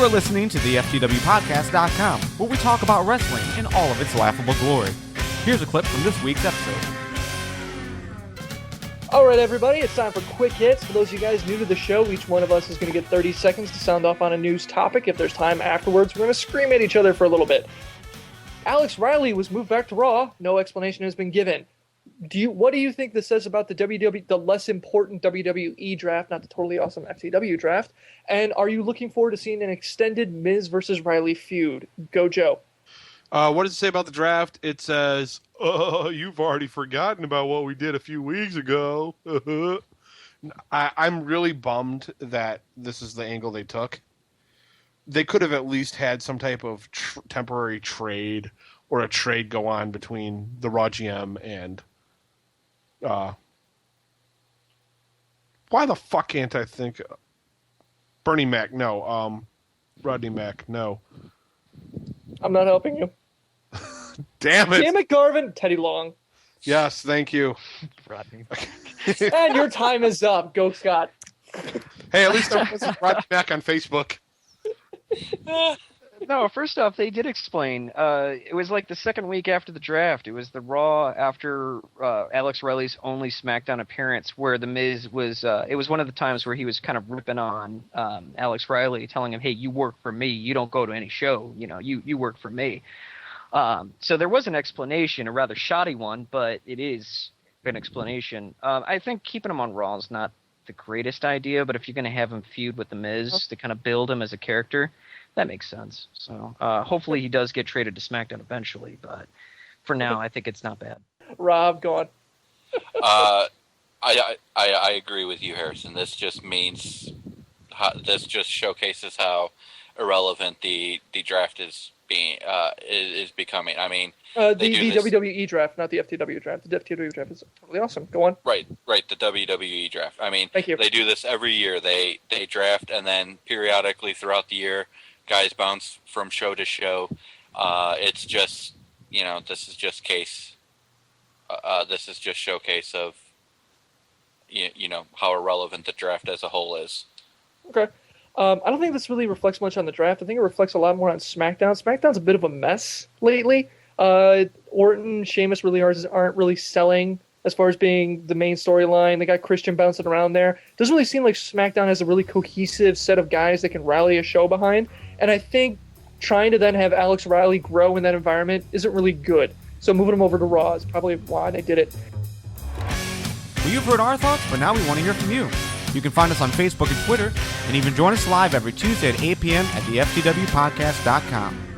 are listening to the FTWpodcast.com, where we talk about wrestling in all of its laughable glory. Here's a clip from this week's episode. All right, everybody, it's time for Quick Hits. For those of you guys new to the show, each one of us is going to get 30 seconds to sound off on a news topic. If there's time afterwards, we're going to scream at each other for a little bit. Alex Riley was moved back to Raw. No explanation has been given. What do you think this says about the less important WWE draft, not the totally awesome FTW draft? And are you looking forward to seeing an extended Miz versus Riley feud? Go, Joe. What does it say about the draft? It says, you've already forgotten about what we did a few weeks ago. I'm really bummed that this is the angle they took. They could have at least had some type of temporary trade or a trade go on between the Raw GM and... why the fuck can't I think... Bernie Mac, no. Rodney Mac, no. I'm not helping you. Damn it. Damn it, Garvin. Teddy Long. Yes, thank you. Rodney. And your time is up. Go, Scott. Hey, at least I wasn't Rodney Mac on Facebook. No, first off, they did explain. It was like the second week after the draft. It was the Raw after Alex Riley's only SmackDown appearance, where The Miz was. It was one of the times where he was kind of ripping on Alex Riley, telling him, "Hey, you work for me. You don't go to any show. You know, you work for me." So there was an explanation, a rather shoddy one, but it is an explanation. I think keeping him on Raw is not the greatest idea, but if you're going to have him feud with The Miz to kind of build him as a character, that makes sense. So hopefully he does get traded to SmackDown eventually, but for now, I think it's not bad. Rob, go on. I agree with you, Harrison. This just showcases how irrelevant the draft is becoming. I mean, the WWE draft, not the FTW draft. The FTW draft is totally awesome. Go on. Right. The WWE draft. I mean, thank you. They do this every year. They draft, and then periodically throughout the year, guys bounce from show to show. It's just, this is just case. This is just showcase of, how irrelevant the draft as a whole is. Okay. I don't think this really reflects much on the draft. I think it reflects a lot more on SmackDown. SmackDown's a bit of a mess lately. Orton, Sheamus really aren't really selling as far as being the main storyline. They got Christian bouncing around there. Doesn't really seem like SmackDown has a really cohesive set of guys that can rally a show behind. And I think trying to then have Alex Riley grow in that environment isn't really good. So moving him over to Raw is probably why they did it. Well, you've heard our thoughts, but now we want to hear from you. You can find us on Facebook and Twitter, and even join us live every Tuesday at 8 p.m. at the FTWpodcast.com.